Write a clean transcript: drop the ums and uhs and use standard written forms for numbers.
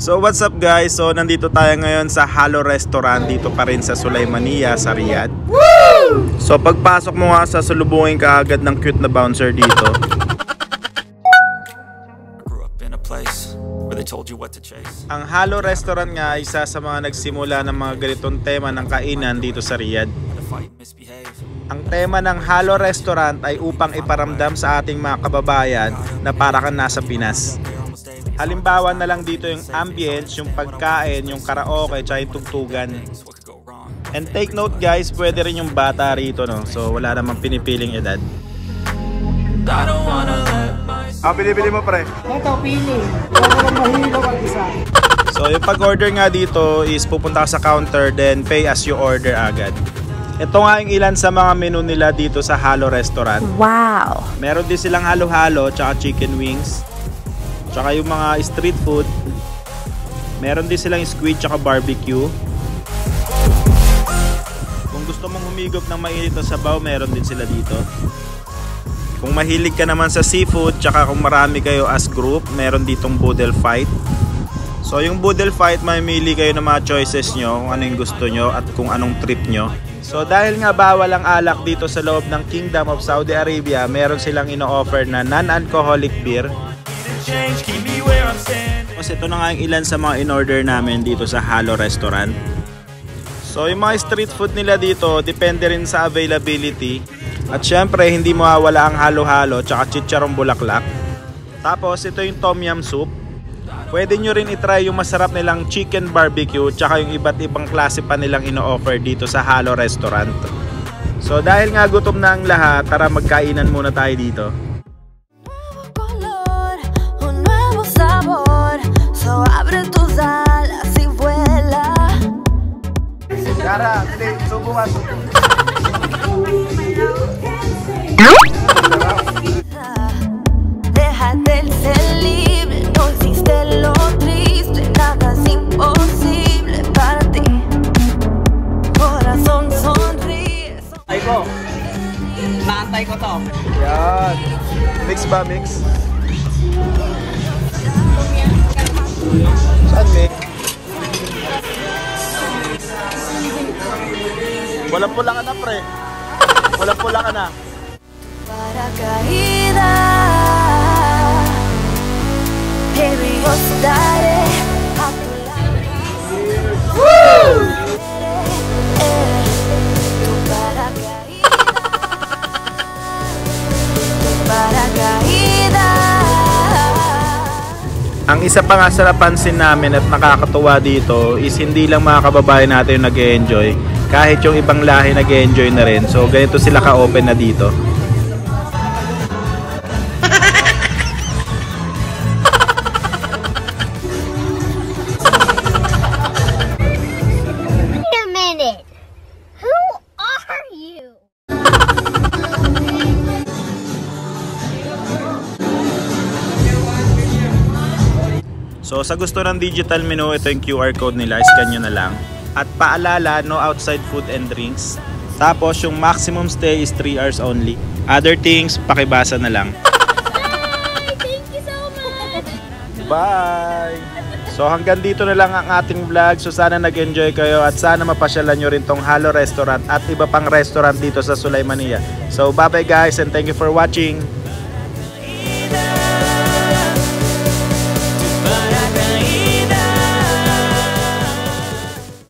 So what's up guys? So nandito tayo ngayon sa Halo Restaurant dito pa rin sa Sulaimaniyah sa Riyadh. Woo! So pagpasok mo nga sa salubungin ka agad ng cute na bouncer dito. Ang Halo Restaurant nga ay isa sa mga nagsimula ng mga ganitong tema ng kainan dito sa Riyadh. Ang tema ng Halo Restaurant ay upang iparamdam sa ating mga kababayan na para kang nasa Pinas. Halimbawa na lang dito yung ambience, yung pagkain, yung karaoke, tsaka yung tugtugan. And take note guys, pwede rin yung bata rito, no? So wala namang pinipiling edad. Pili-pili mo pre. Ito, pili. Wala namang mahilo ang isa. So yung pag-order nga dito is pupunta ka sa counter, then pay as you order agad. Ito nga yung ilan sa mga menu nila dito sa Halo Restaurant. Wow! Meron din silang halo-halo, tsaka chicken wings. Tsaka yung mga street food. Meron din silang squid tsaka barbecue. Kung gusto mong humigop ng mainit na sabaw, meron din sila dito. Kung mahilig ka naman sa seafood, tsaka kung marami kayo as group, meron ditong boodle fight. So yung boodle fight, mamili kayo ng mga choices nyo, kung ano yung gusto nyo at kung anong trip nyo. So dahil nga bawal ang alak dito sa loob ng Kingdom of Saudi Arabia, meron silang ino-offer na non-alcoholic beer. Tapos ito na nga yung ilan sa mga in-order namin dito sa Halo Restaurant. So yung mga street food nila dito, depende rin sa availability. At syempre hindi mawawala ang halo-halo tsaka chicharong bulaklak. Tapos ito yung tom yum soup. Pwede nyo rin itry yung masarap nilang chicken barbecue tsaka yung iba't ibang klase pa nilang ino-offer dito sa Halo Restaurant. So dahil nga gutom na ang lahat, tara magkainan muna tayo dito. So abre tus alas y vuela. Cara, subo nga, subo. Déjate el ser libre, no existe lo triste, nada es imposible para ti. Corazón sonríe. Ay ko. Naantay ko to. Yan. Mix ba? Mix? Saan mix? Walang pula ka na pre. Walang pula ka na. Para caída, baby, yo estaré a tu lado. Woo! Tu paracaídas, tu paracaídas. Ang isa pa nga sa napansin namin at nakakatuwa dito is hindi lang mga kababayan natin yung nag-e-enjoy, kahit yung ibang lahi nag-e-enjoy na rin. So ganito sila ka-open na dito. Wait a minute. Who are you? So sa gusto ng digital menu, ito yung QR code nila, scan nyo na lang. At paalala, no outside food and drinks. Tapos yung maximum stay is 3 hours only. Other things, pakibasa na lang. Hi! Thank you so much! Bye! So hanggang dito na lang ang ating vlog. So sana nag-enjoy kayo at sana mapasyalan nyo rin tong Halo Restaurant at iba pang restaurant dito sa Sulaimaniyah. So bye bye guys and thank you for watching!